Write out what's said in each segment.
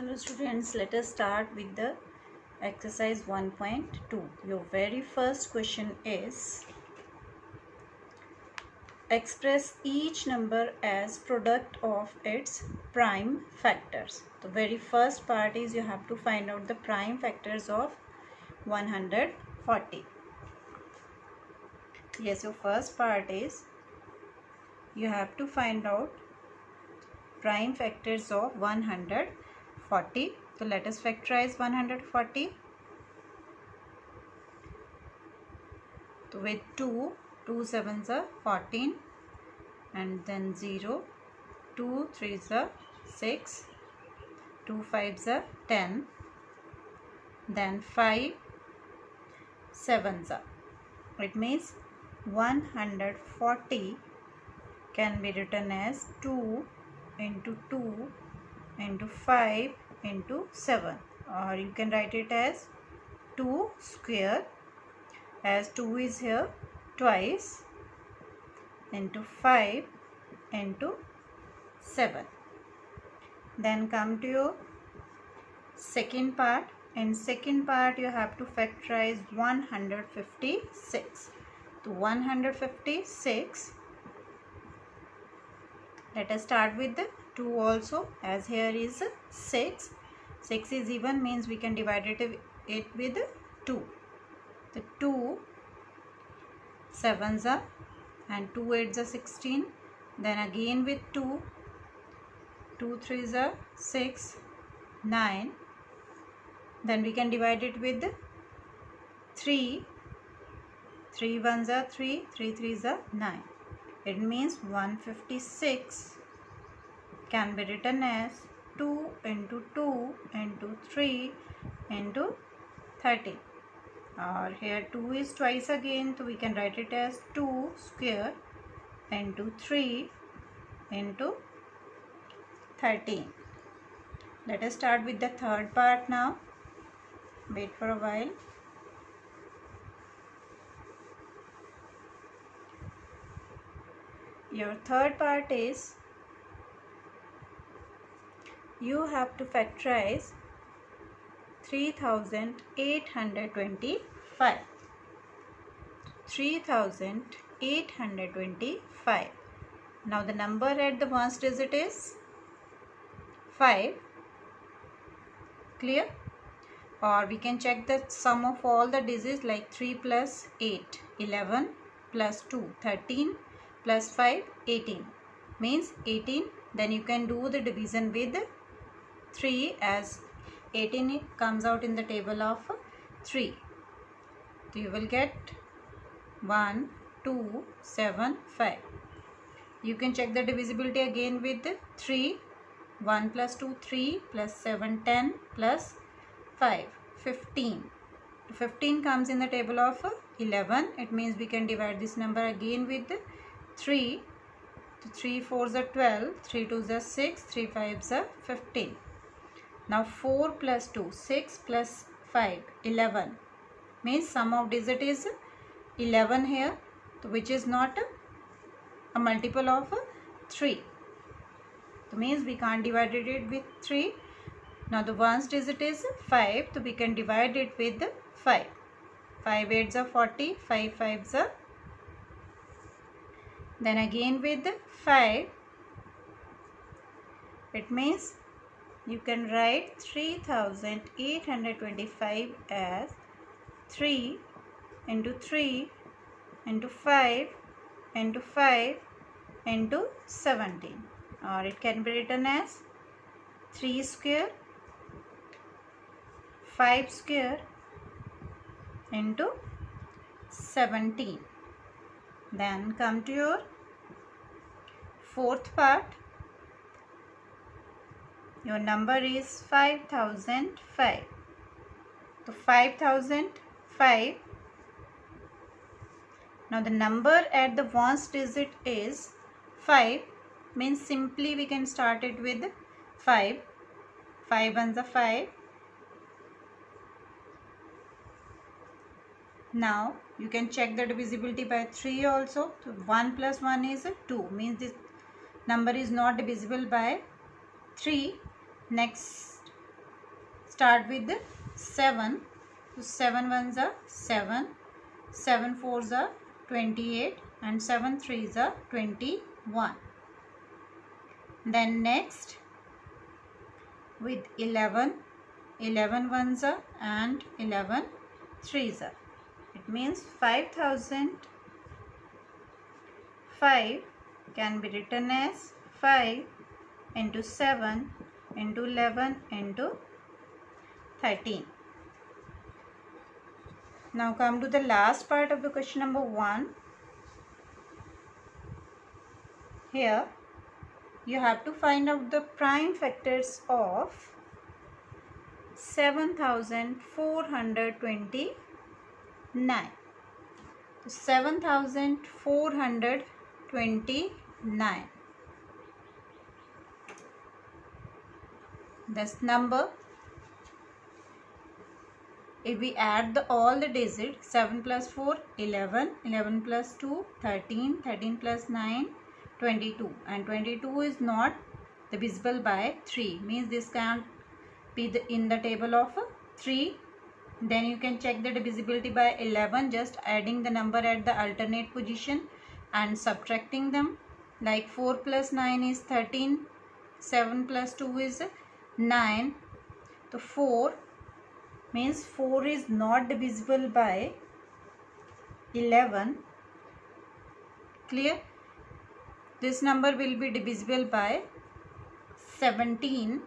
Hello students, let us start with the exercise 1.2. Your very first question is express each number as product of its prime factors. The very first part is you have to find out the prime factors of 140. Yes, your first part is you have to find out prime factors of 140. So let us factorize 140. So with 2 sevens are 14 and then 0, 2 threes are 6, 2 fives are 10, then 5 sevens are. It means 140 can be written as 2 into 2 into 5 into 7, or you can write it as 2 square, as 2 is here twice, into 5 into 7. Then come to your second part. In second part you have to factorize 156. So 156, let us start with the 2 also, as here is 6. 6 is even, means we can divide it with 2. The 2 sevens are and 2 eights are 16. Then again with 2, 2 threes are 6, 9. Then we can divide it with 3. 3 ones are 3, 3 threes are 9. It means 156 can be written as 2 into 2 into 3 into 13. Or here 2 is twice again, so we can write it as 2 square into 3 into 13. Let us start with the third part now. Wait for a while. Your third part is you have to factorize 3825. 3825. Now the number at the ones digit is 5. Clear? Or we can check the sum of all the digits, like 3 plus 8, 11, plus 2, 13, plus 5, 18. Means 18. Then you can do the division with 3, as 18 comes out in the table of 3. So you will get 1, 2, 7, 5. You can check the divisibility again with 3. 1 plus 2, 3, plus 7, 10, plus 5, 15. 15 comes in the table of 11. It means we can divide this number again with 3. So 3 4s are 12, 3 2s are 6, 3 5s are 15. Now 4 plus 2, 6 plus 5, 11. Means sum of digit is 11 here, which is not a multiple of 3. So means we can't divide it with 3. Now the ones digit is 5, so we can divide it with 5. 5 8s are 40, 5 5s are. Then again with 5, it means you can write 3825 as 3 into 3 into 5 into 5 into 17. Or it can be written as 3 square, 5 square into 17. Then come to your fourth part. Your number is 5005. So 5005. Now the number at the ones digit is 5. Means simply we can start it with 5. 5 ones are 5. Now you can check the divisibility by 3 also. So 1 plus 1 is 2. Means this number is not divisible by 3. Next start with 7. So 7 ones are 7, 7 fours are 28 and 7 threes are 21. Then next with 11, 11 ones are and 11 threes are. It means 5005 can be written as 5 into 7 into 11 into 13. Now come to the last part of the question number 1. Here you have to find out the prime factors of 7429. 7429. This number, if we add all the digits, 7 plus 4 11, 11 plus 2 13, 13 plus 9 22, and 22 is not divisible by 3, means this can't be in the table of 3. Then you can check the divisibility by 11, just adding the number at the alternate position and subtracting them. Like 4 plus 9 is 13, 7 plus 2 is 9. So 4 means 4 is not divisible by 11. Clear? This number will be divisible by 17,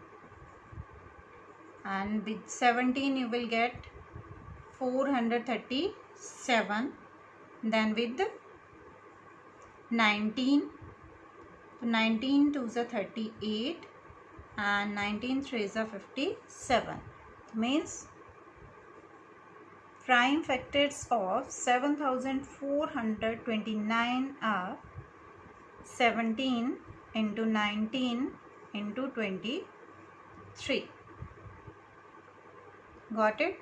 and with 17 you will get 437. Then with 19, 19 2s are 38 and 19 3s are 57. Means prime factors of 7429 are 17 into 19 into 23. Got it?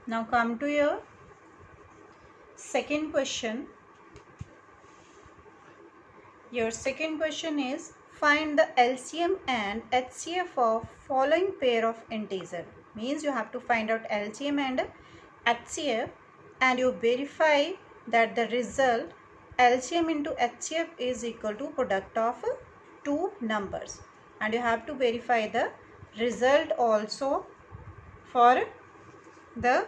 Now come to your second question. Your second question is, find the LCM and HCF of following pair of integer. Means you have to find out LCM and HCF, and you verify that the result LCM into HCF is equal to product of two numbers, and you have to verify the result also for the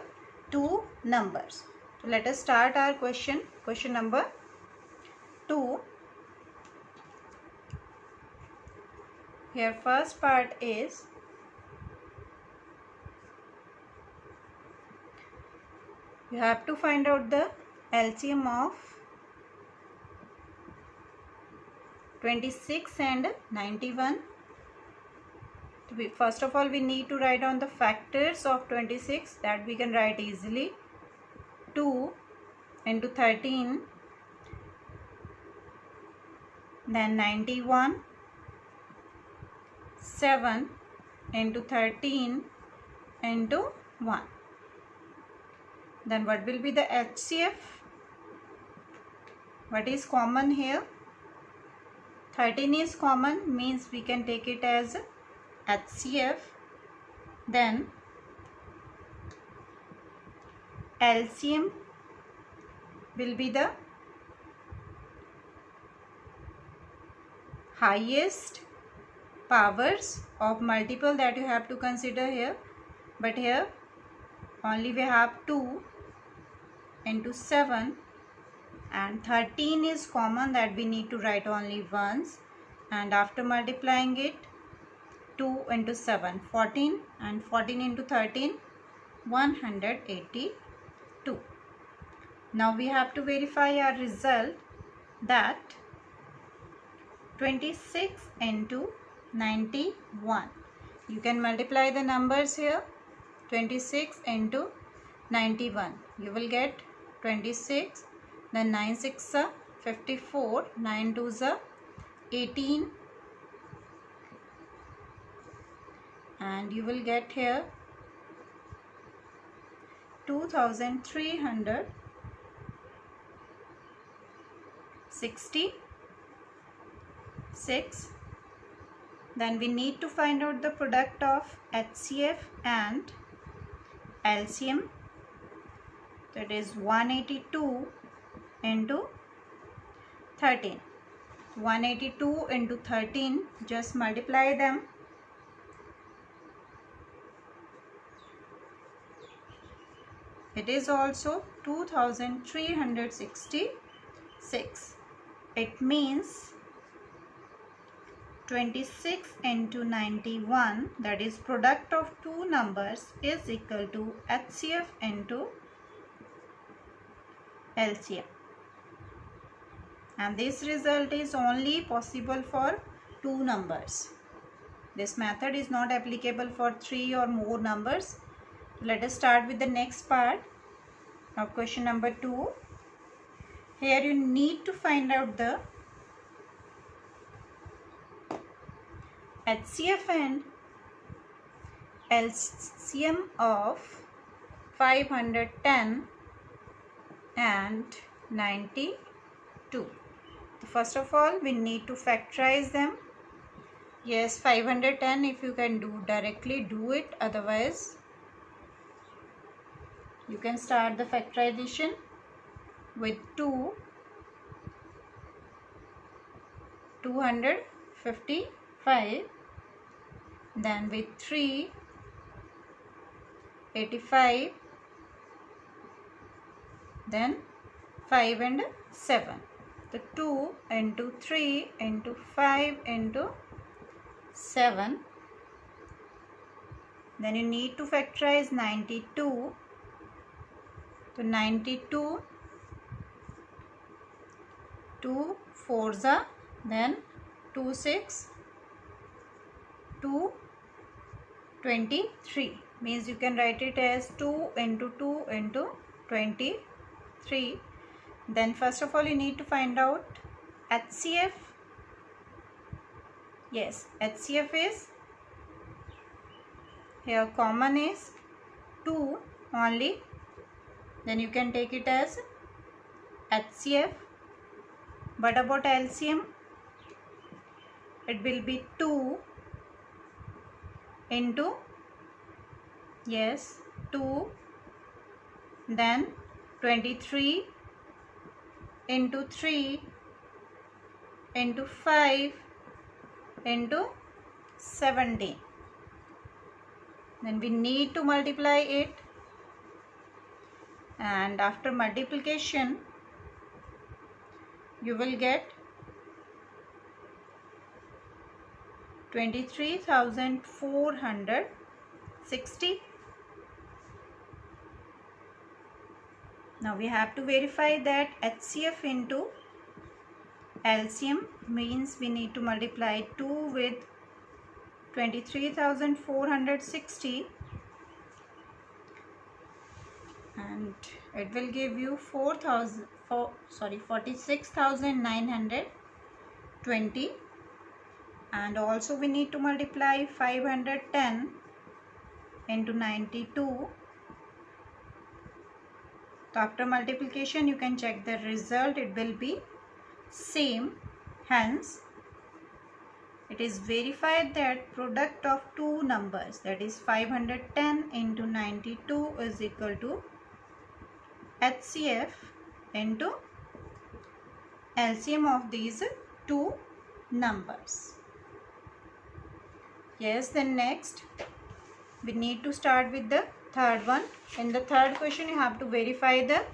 two numbers. So let us start our question. Question number 2. Here first part is, you have to find out the LCM of 26 and 91. First of all, we need to write down the factors of 26, that we can write easily. 2 into 13, then 91, 7 into 13 into 1. Then what will be the HCF? What is common here? 13 is common, means we can take it as HCF. Then LCM will be the highest powers of multiple that you have to consider here. But here only we have 2 into 7, and 13 is common, that we need to write only once, and after multiplying it, 2 into 7 14, and 14 into 13 182. Now we have to verify our result, that 26 into 91. You can multiply the numbers here. 26 into 91, you will get 26, then 9 6 are 54, 9 2s are 18, and you will get here 2366. Then we need to find out the product of HCF and LCM. That is 182 into 13. 182 into 13, just multiply them. It is also 2366. It means 26 into 91, that is product of two numbers, is equal to HCF into LCM. And this result is only possible for two numbers. This method is not applicable for three or more numbers. Let us start with the next part of question number 2. Here you need to find out the HCF and LCM of 510 and 92. First of all, we need to factorize them. Yes, 510, if you can do directly, do it. Otherwise, you can start the factorization with 255, then with 3, 85, then 5 and 7. The 2 into 3 into 5 into 7. Then you need to factorize 92. So 92, 2 4s are, then 2 6, 2 23. Means you can write it as 2 into 2 into 23. Then first of all you need to find out HCF. Yes, HCF is, here common is 2 only. Then you can take it as HCF. But about LCM, it will be 2 into, yes, 2, then 23 into 3 into 5 into 17. Then we need to multiply it, and after multiplication you will get 23,460. Now we have to verify that HCF into LCM means we need to multiply 2 with 23,460 and it will give you 46,920. And also we need to multiply 510 into 92. So after multiplication you can check the result, it will be same. Hence it is verified that product of two numbers, that is 510 into 92, is equal to HCF into LCM of these two numbers. Yes, then next we need to start with the third one. In the third question you have to verify the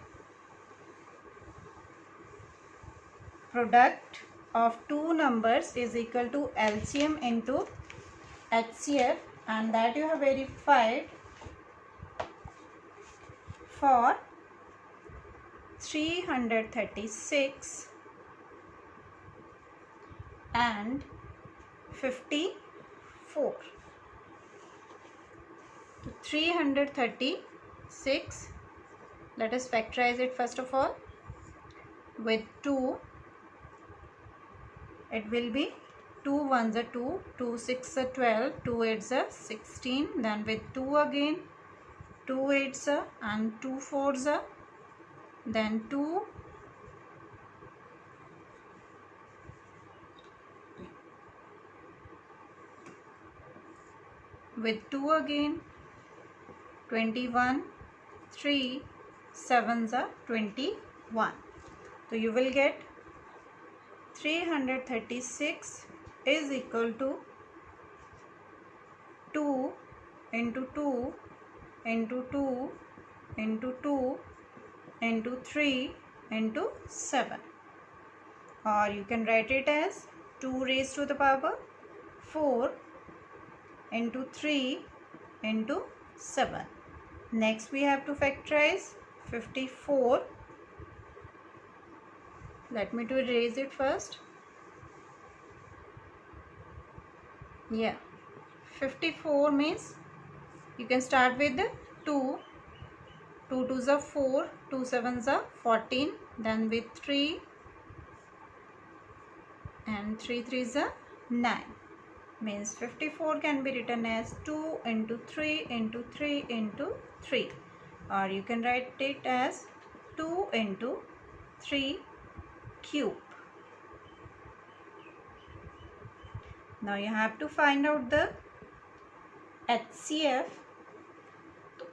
product of two numbers is equal to LCM into HCF, and that you have verified for 336 and 54. 336, let us factorize it first of all with 2. It will be 2 1s are 2, 2 6s are 12, 2 8s are 16. Then with 2 again, 2 8s are and 2 4s are, then 2 2 with 2 again. 21, 3, 7s are 21. So you will get 336 is equal to 2 into 2 into 2 into 2 into 3 into 7. Or you can write it as 2 raised to the power 4 into 3 into 7. Next we have to factorize 54. Let me to erase it first. Yeah, 54 means you can start with 2. 2 2s are 4, 2 7s are 14, then with 3 and 3 3s are 9. Means 54 can be written as 2 into 3 into 3 into 3, or you can write it as 2 into 3 cube. Now you have to find out the HCF.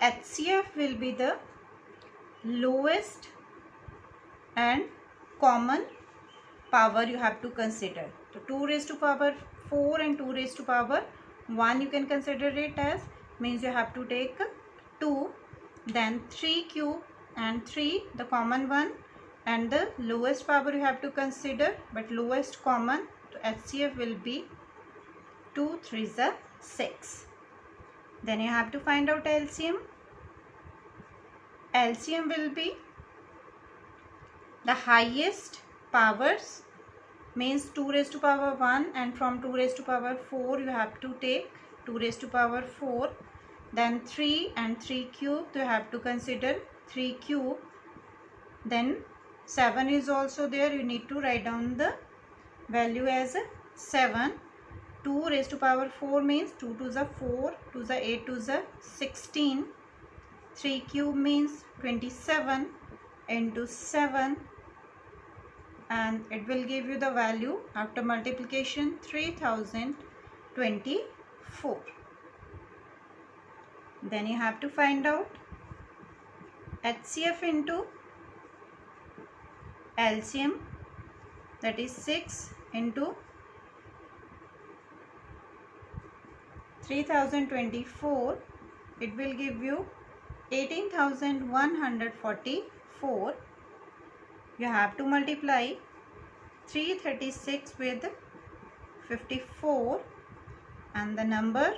HCF will be the lowest and common power you have to consider. So 2 raised to power 4 and 2 raised to power 1 you can consider it as, means you have to take 2, then 3 cube and 3 the common one, and the lowest power you have to consider, but lowest common. So HCF will be 2 3s are 6. Then you have to find out LCM. LCM will be the highest powers, means 2 raised to power 1, and from 2 raised to power 4 you have to take 2 raised to power 4, then 3 and 3 cube you have to consider 3 cube, then 7 is also there, you need to write down the value as 7. 2 raised to power 4 means 2 2s are 4, 2s are 8, 2s are 16, 3 cube means 27 into 7, and it will give you the value after multiplication 3024. Then you have to find out HCF into LCM, that is 6 into 3024, it will give you 18,144. You have to multiply 336 with 54 and the number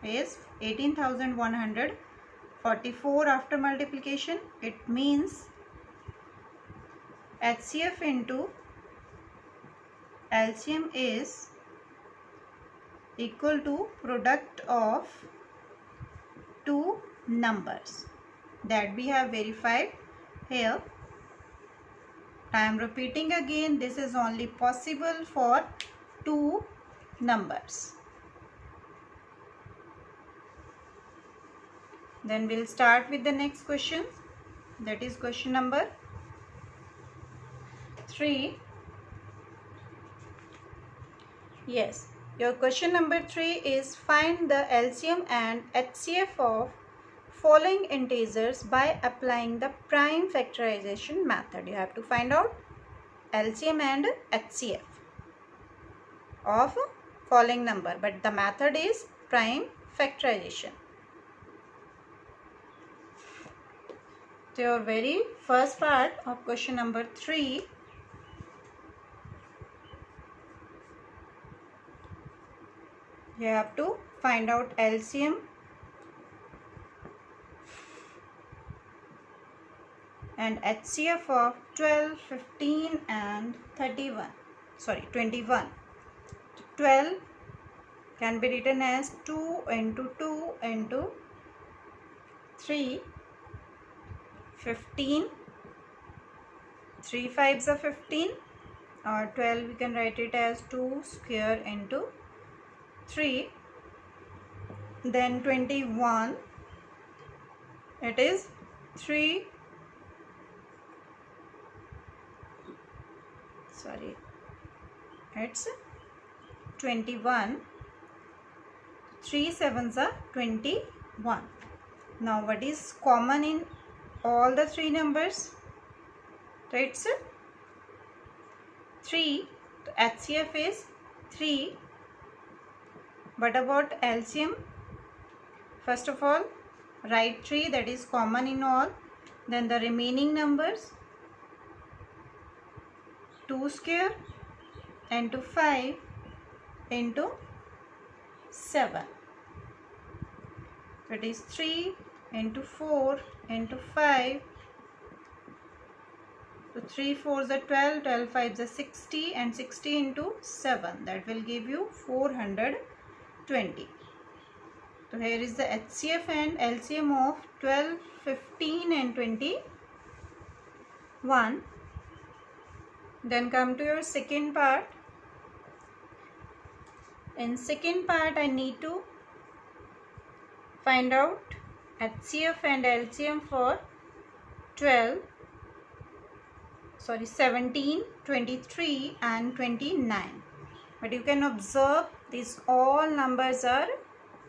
is 18,144 after multiplication. It means HCF into LCM is equal to product of two numbers that we have verified here. I am repeating again, this is only possible for two numbers. Then we'll start with the next question, that is question number 3. Yes, your question number 3 is find the LCM and HCF of following integers by applying the prime factorization method. You have to find out LCM and HCF of following number, but the method is prime factorization. So your very first part of question number 3, you have to find out LCM and HCF of 12, 15 and 21. Sorry, 21. 12 can be written as 2 into 2 into 3. 15, 3 5s are 15, or 12 we can write it as 2 square into 3. Then 21, it is 3, sorry, it's 21. 3 sevens are 21. Now what is common in all the three numbers? So it's 3. So HCF is 3. What about LCM? First of all, write 3, that is common in all. Then the remaining numbers, 2 square into 5 into 7. So it is 3 into 4 into 5. So 3 4s are 12, 12 5s are 60, and 60 into 7, that will give you 420. So here is the HCF and LCM of 12, 15 and 21. Then come to your second part. In second part, I need to find out HCF and LCM for 17, 23 and 29. But you can observe these all numbers are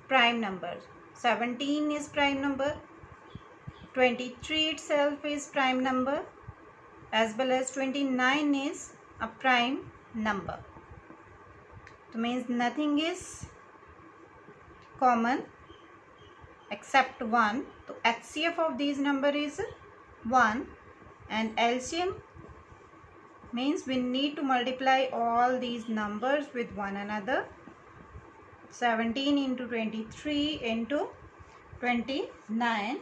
prime numbers. 17 is prime number, 23 itself is prime number, as well as 29 is a prime number. So means nothing is common except 1. So HCF of these number is 1, and LCM means we need to multiply all these numbers with one another. 17 into 23 into 29.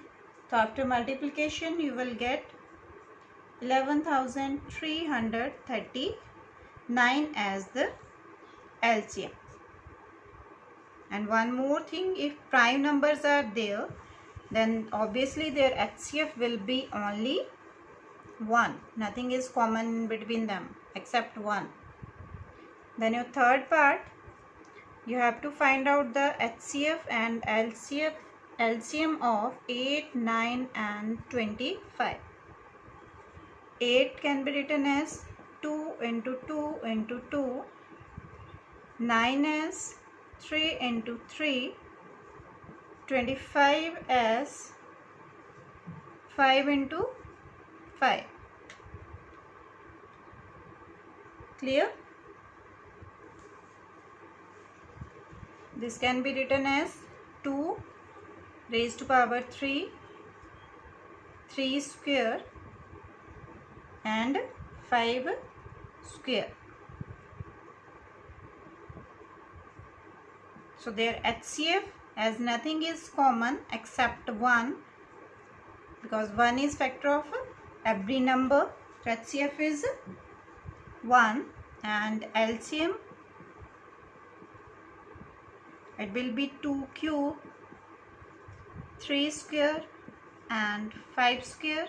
So after multiplication you will get 11,339 as the LCM. And one more thing, if prime numbers are there, then obviously their HCF will be only 1. Nothing is common between them except 1. Then your third part, you have to find out the HCF and LCM of 8, 9 and 25. 8 can be written as 2 into 2 into 2. 9 as 3 into 3. 25 as 5 into 5. Clear? This can be written as 2 raised to power 3, 3 square and 5 square. So their HCF, as nothing is common except 1, because 1 is factor of every number, so HCF is 1, and LCM, it will be 2 cube, 3 square and 5 square,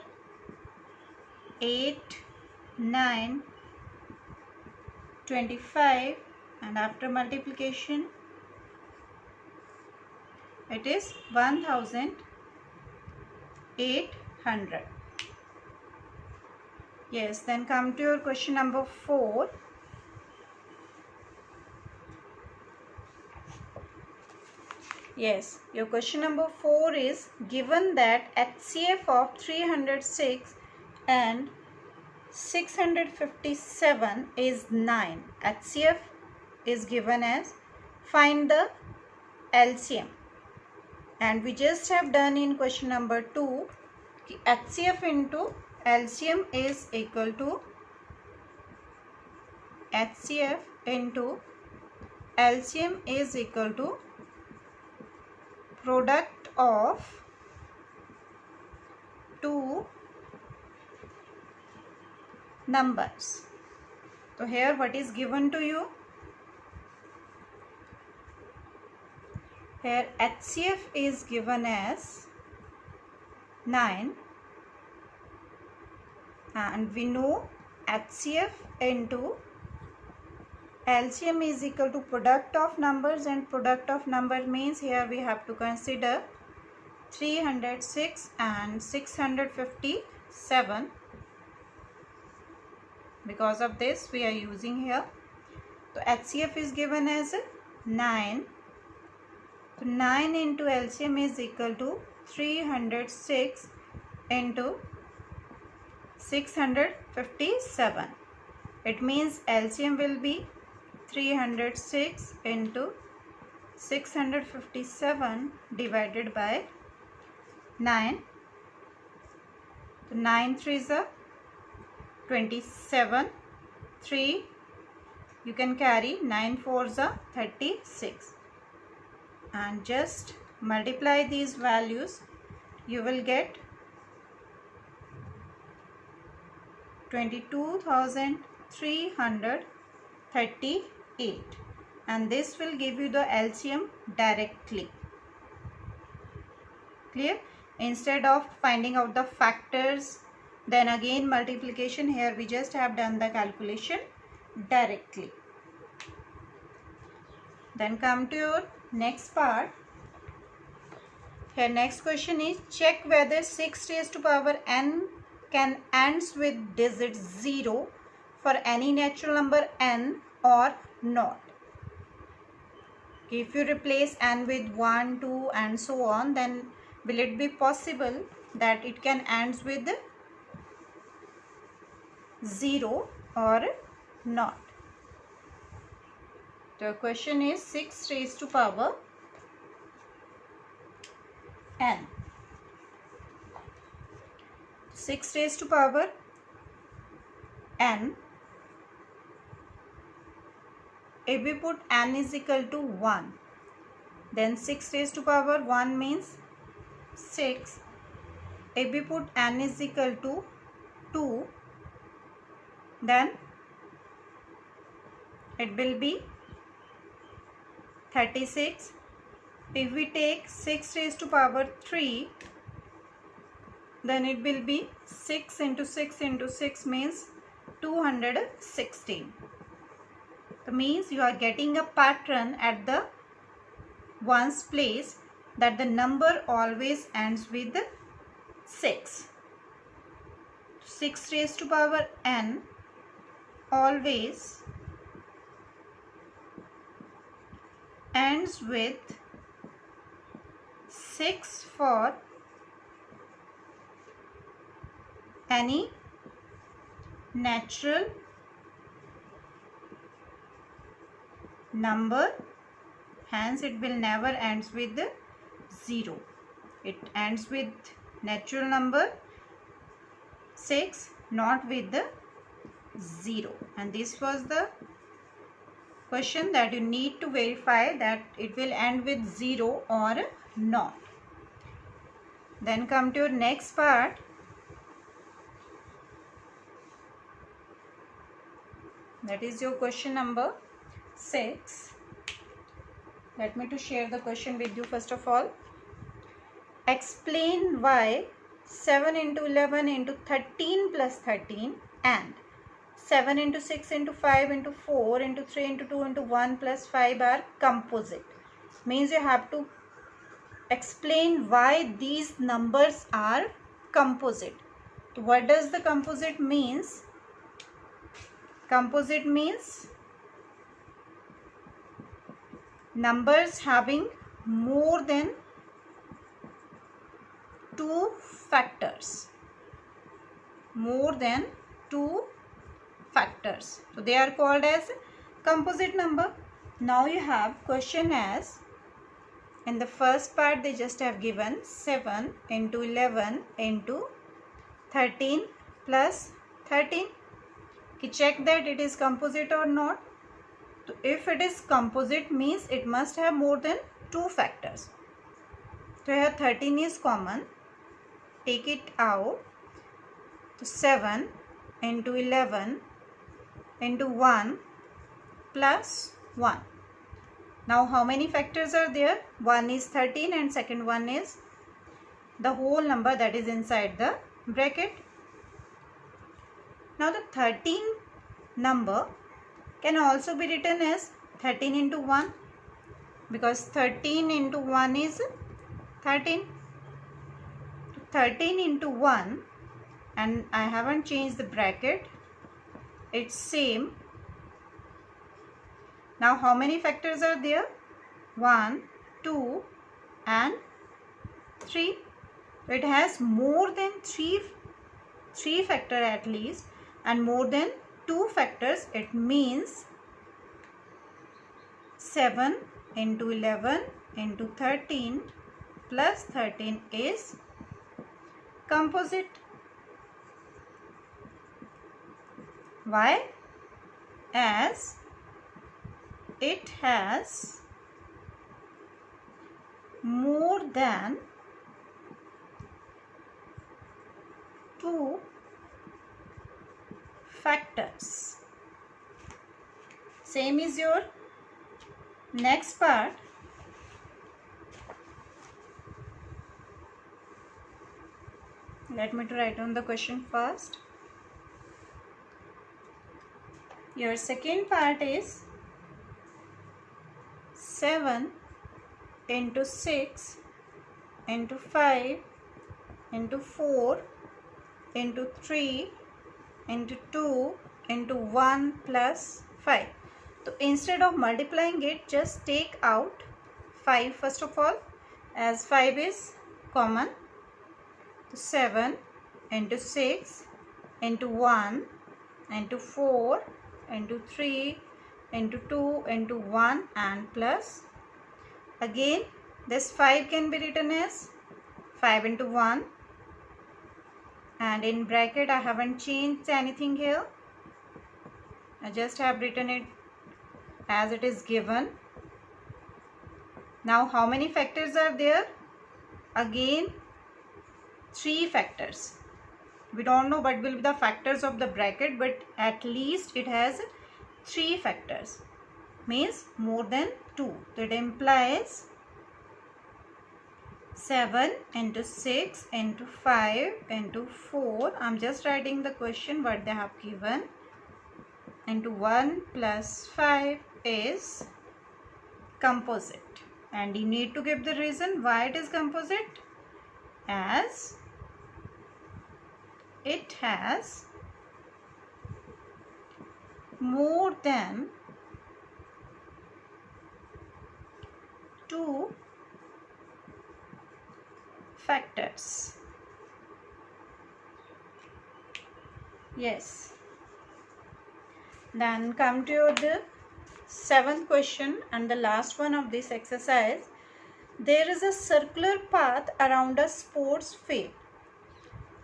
8, 9, 25, and after multiplication it is 1,800. Yes, then come to your question number 4. Yes, your question number 4 is given that HCF of 306 and 657 is 9. HCF is given as find the LCM. And we just have done in question number 2, HCF into LCM is equal to HCF into LCM is equal to product of two numbers. So here what is given to you? Here HCF is given as 9, and we know HCF into LCM is equal to product of numbers, and product of number means here we have to consider 306 and 657. Because of this we are using here. So HCF is given as 9 So 9 into LCM is equal to 306 into 657. It means LCM will be 306 into 657 divided by 9. So 9 3s are 27. 3 you can carry, 9 4s are 36. And just multiply these values, you will get 22,338, and this will give you the LCM directly. Clear? Instead of finding out the factors, then again multiplication, here we just have done the calculation directly. Then come to your next part. Here next question is, check whether 6 raised to power n can ends with digit 0 for any natural number n or not. If you replace n with 1, 2 and so on, then will it be possible that it can ends with 0 or not? The question is 6 raised to power n. 6 raised to power n, if we put n is equal to 1, then 6 raised to power 1 means 6. If we put n is equal to 2, then it will be 36. If we take 6 raised to power 3, then it will be 6 into 6 into 6 means 216. That means you are getting a pattern at the ones place that the number always ends with 6. 6 raised to power n always ends with 6 for any natural number, hence it will never ends with 0. It ends with natural number 6, not with the 0. And this was the question that you need to verify that it will end with 0 or not. Then come to your next part. That is your question number 6. Let me to share the question with you first of all. Explain why 7 into 11 into 13 plus 13 and 7 into 6 into 5 into 4 into 3 into 2 into 1 plus 5 are composite. Means you have to explain why these numbers are composite. So what does the composite means? Composite means numbers having more than 2 factors. More than 2 factors. So they are called as composite number. Now you have question as, in the first part they just have given 7 into 11 into 13 plus 13. Check that it is composite or not. So if it is composite means it must have more than 2 factors. So here 13 is common. Take it out. So 7 into 11 into 1 plus 1. Now how many factors are there? One is 13 and second one is the whole number that is inside the bracket. Now the 13 number can also be written as 13 into 1 because 13 into 1 is 13. 13 into 1, and I haven't changed the bracket, it's same. Now how many factors are there? 1, 2 and 3. It has more than 3 factor at least, and more than 2 factors. It means 7 into 11 into 13 plus 13 is composite. Why? As it has more than 2 factors. Same is your next part. Let me write down the question first. Your second part is 7 into 6 into 5 into 4 into 3 into 2 into 1 plus 5. So instead of multiplying it, just take out 5 first of all, as 5 is common. So 7 into 6 into 1 into 4 into 3 into 2 into 1 and plus. Again this 5 can be written as 5 into 1, and in bracket I haven't changed anything here. I just have written it as it is given. Now how many factors are there? Again 3 factors. We don't know what will be the factors of the bracket, but at least it has 3 factors, means more than 2. That implies 7 into 6 into 5 into 4. I'm just writing the question what they have given. Into 1 plus 5 is composite, and you need to give the reason why it is composite, as it has more than 2 factors. Yes. Then come to the 7th question and the last one of this exercise. There is a circular path around a sports field.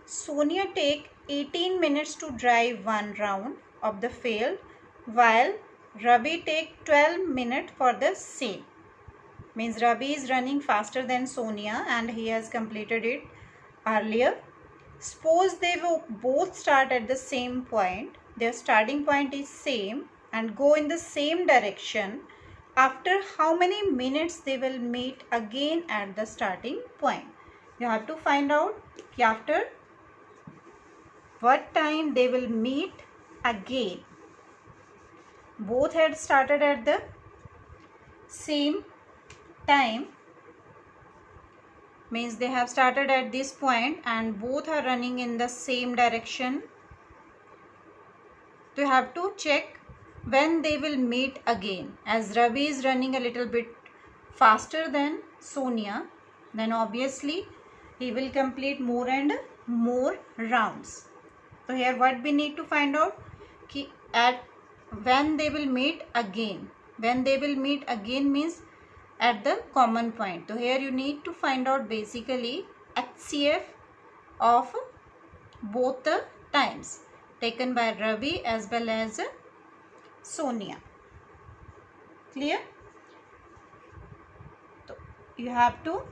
Sonia take 18 minutes to drive one round of the field, while Ravi take 12 minutes for the same. Means Ravi is running faster than Sonia and he has completed it earlier. Suppose they will both start at the same point. Their starting point is same and go in the same direction. After how many minutes they will meet again at the starting point? You have to find out after what time they will meet again. Both had started at the same time, means they have started at this point and both are running in the same direction. So you have to check when they will meet again. As Ravi is running a little bit faster than Sonia, then obviously he will complete more and more rounds. So here what we need to find out, at when they will meet again. When they will meet again means at the common point. So here you need to find out basically HCF of both the times taken by Ravi as well as Sonia. Clear? So you have to